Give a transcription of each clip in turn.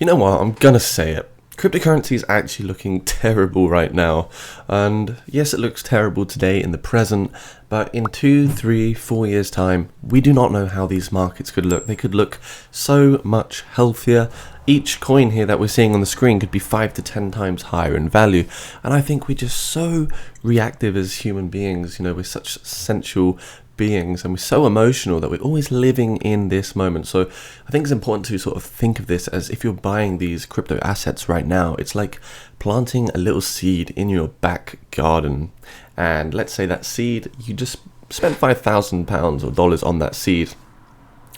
You know what? I'm gonna say it. Cryptocurrency is actually looking terrible right now. And yes, it looks terrible today in the present, but in 2, 3, 4 years' time, we do not know how these markets could look. They could look so much healthier. Each coin here that we're seeing on the screen could be 5 to 10 times higher in value. And I think we're just so reactive as human beings. You know, we're such sensual beings and we're so emotional that we're always living in this moment. So I think it's important to sort of think of this as if you're buying these crypto assets right now, it's like planting a little seed in your back garden. And let's say that seed, you just spent £5,000 or dollars on that seed.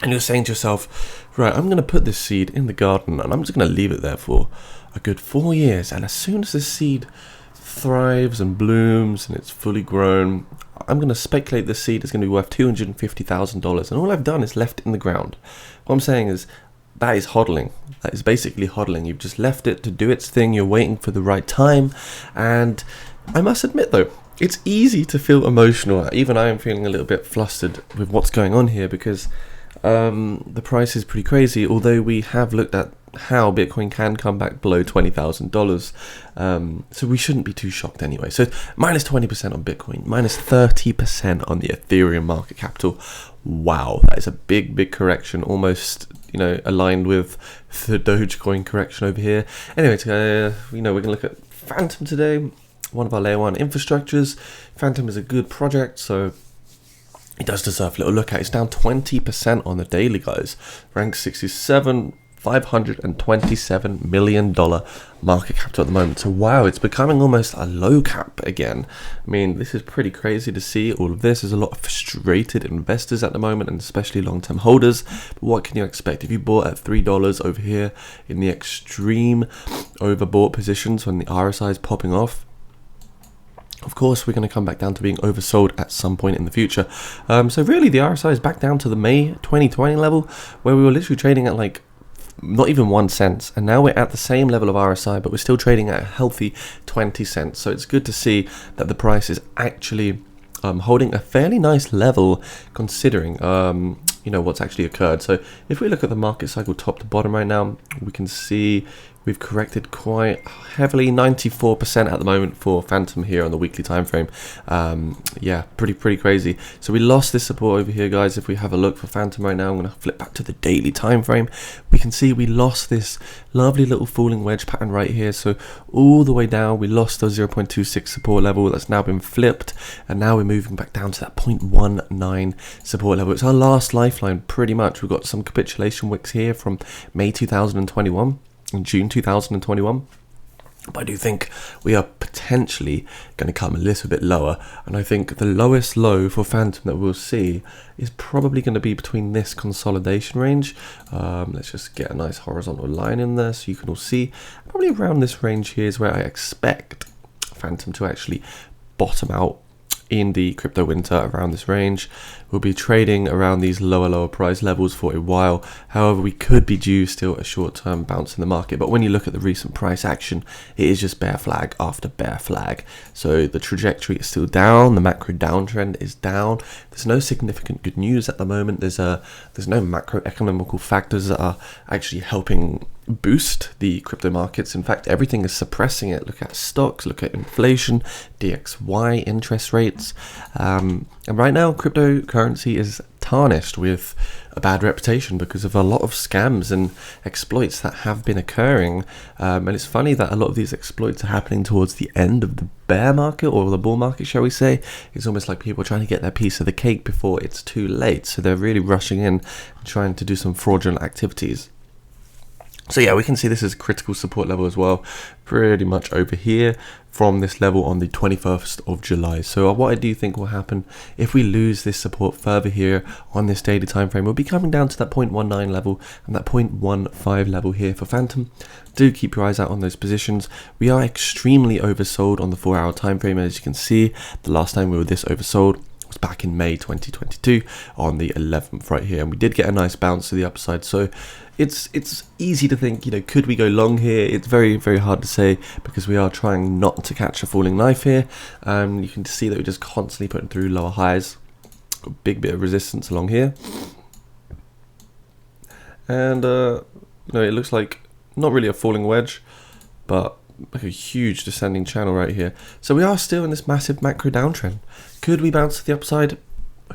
And you're saying to yourself, right, I'm going to put this seed in the garden and I'm just going to leave it there for a good 4 years. And as soon as this seed thrives and blooms and it's fully grown, I'm going to speculate this seed is going to be worth $250,000. And all I've done is left it in the ground. What I'm saying is that is hodling. That is basically hodling. You've just left it to do its thing. You're waiting for the right time. And I must admit, though, it's easy to feel emotional. Even I am feeling a little bit flustered with what's going on here because the price is pretty crazy, although we have looked at how Bitcoin can come back below $20,000. So we shouldn't be too shocked anyway. So minus 20% on Bitcoin, minus 30% on the Ethereum market capital. Wow, that is a big correction, almost, you know, aligned with the Dogecoin correction over here. Anyway, you know, we're going to look at Fantom today, one of our layer 1 infrastructures. Fantom is a good project, so it does deserve a little look at. It's down 20% on the daily, guys. Rank 67, $527 million market capital at the moment. So wow, it's becoming almost a low cap again. I mean, this is pretty crazy to see all of this. There's a lot of frustrated investors at the moment, and especially long-term holders. But what can you expect? If you bought at $3 over here in the extreme overbought positions when the RSI is popping off, of course, we're going to come back down to being oversold at some point in the future. So really, the RSI is back down to the May 2020 level, where we were literally trading at like not even 1 cent. And now we're at the same level of RSI, but we're still trading at a healthy 20 cents. So it's good to see that the price is actually holding a fairly nice level considering you know, what's actually occurred. So if we look at the market cycle top to bottom right now, we can see we've corrected quite heavily, 94% at the moment for Fantom here on the weekly time frame. Yeah, pretty crazy. So we lost this support over here, guys. If we have a look for Fantom right now, I'm going to flip back to the daily time frame. We can see we lost this lovely little falling wedge pattern right here. So all the way down, we lost the 0.26 support level. That's now been flipped, and now we're moving back down to that 0.19 support level. It's our last lifeline, pretty much. We've got some capitulation wicks here from May 2021. In June 2021, but I do think we are potentially going to come a little bit lower, and I think the lowest low for Fantom that we'll see is probably going to be between this consolidation range. Let's just get a nice horizontal line in there so you can all see. Probably around this range here is where I expect Fantom to actually bottom out in the crypto winter. Around this range, we'll be trading around these lower price levels for a while. However, we could be due still a short-term bounce in the market, but when you look at the recent price action, it is just bear flag after bear flag. So the trajectory is still down, the macro downtrend is down. There's no significant good news at the moment. There's no macroeconomical factors that are actually helping boost the crypto markets. In fact, everything is suppressing it. Look at stocks, look at inflation, DXY, interest rates, and right now cryptocurrency is tarnished with a bad reputation because of a lot of scams and exploits that have been occurring, and it's funny that a lot of these exploits are happening towards the end of the bear market, or the bull market, shall we say. It's almost like people are trying to get their piece of the cake before it's too late, so they're really rushing in and trying to do some fraudulent activities. So yeah, we can see this is a critical support level as well, pretty much over here from this level on the 21st of July. So what I do think will happen if we lose this support further here on this daily time frame, we'll be coming down to that 0.19 level and that 0.15 level here for Fantom. Do keep your eyes out on those positions. We are extremely oversold on the 4-hour time frame. As you can see, the last time we were this oversold was back in May 2022 on the 11th right here, and we did get a nice bounce to the upside. So it's easy to think, you know, could we go long here? It's very hard to say because we are trying not to catch a falling knife here. You can see that we're just constantly putting through lower highs, a big bit of resistance along here, and you know, it looks like not really a falling wedge, but like a huge descending channel right here. So we are still in this massive macro downtrend. Could we bounce to the upside?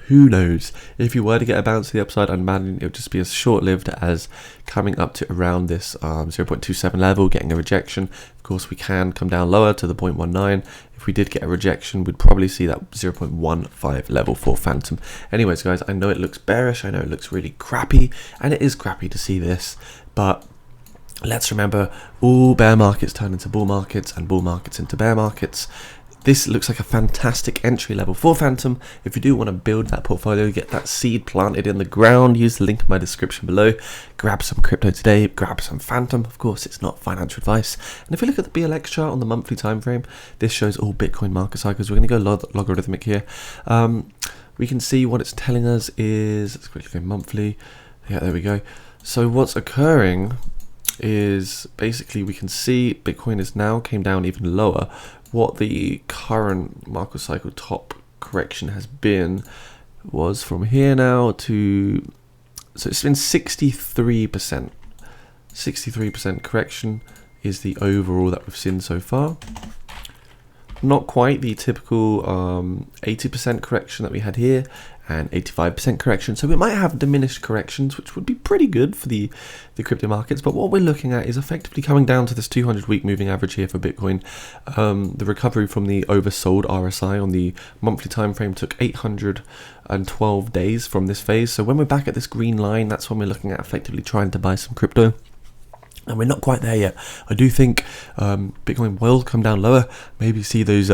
Who knows? If you were to get a bounce to the upside, I'd imagine it would just be as short-lived as coming up to around this 0.27 level, getting a rejection. Of course, we can come down lower to the 0.19. If we did get a rejection, we'd probably see that 0.15 level for Fantom. Anyways, guys, I know it looks bearish. I know it looks really crappy, and it is crappy to see this, but let's remember, all bear markets turn into bull markets and bull markets into bear markets. This looks like a fantastic entry level for Fantom. If you do want to build that portfolio, get that seed planted in the ground, use the link in my description below. Grab some crypto today, grab some Fantom. Of course, it's not financial advice. And if you look at the BLX chart on the monthly time frame, this shows all Bitcoin market cycles. We're going to go logarithmic here. We can see what it's telling us is, let's quickly go monthly. Yeah, there we go. So what's occurring is basically we can see Bitcoin is now came down even lower. What the current market cycle top correction has been was from here now to, so it's been 63%. 63% correction is the overall that we've seen so far. Not quite the typical 80% correction that we had here and 85% correction. So we might have diminished corrections, which would be pretty good for the crypto markets. But what we're looking at is effectively coming down to this 200-week moving average here for Bitcoin. The recovery from the oversold RSI on the monthly time frame took 812 days from this phase. So when we're back at this green line, that's when we're looking at effectively trying to buy some crypto. And we're not quite there yet. I do think Bitcoin will come down lower, maybe see those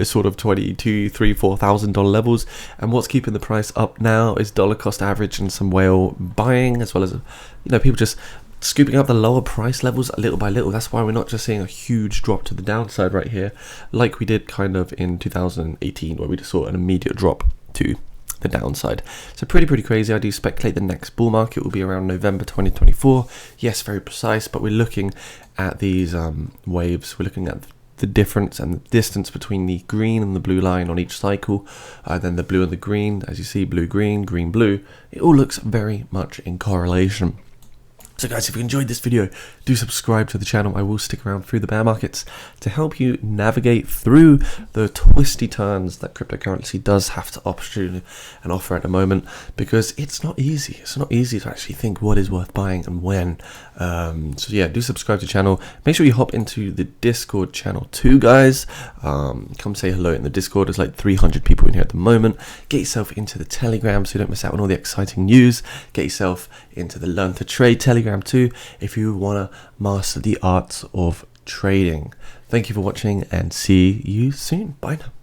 sort of $22,000, $3,000, $4,000 levels. And what's keeping the price up now is dollar cost average and some whale buying, as well as people just scooping up the lower price levels little by little. That's why we're not just seeing a huge drop to the downside right here, like we did kind of in 2018, where we just saw an immediate drop to the downside. So pretty crazy. I do speculate the next bull market will be around November 2024. Yes, very precise, but we're looking at these waves. We're looking at the difference and the distance between the green and the blue line on each cycle, then the blue and the green, as you see, blue green, green blue. It all looks very much in correlation. So guys, if you enjoyed this video, do subscribe to the channel. I will stick around through the bear markets to help you navigate through the twisty turns that cryptocurrency does have to offer at the moment, because it's not easy. It's not easy to actually think what is worth buying and when. So yeah, do subscribe to the channel. Make sure you hop into the Discord channel too, guys. Come say hello in the Discord. There's like 300 people in here at the moment. Get yourself into the Telegram so you don't miss out on all the exciting news. Get yourself into the Learn to Trade Telegram too, if you want to master the art of trading. Thank you for watching and see you soon. Bye now.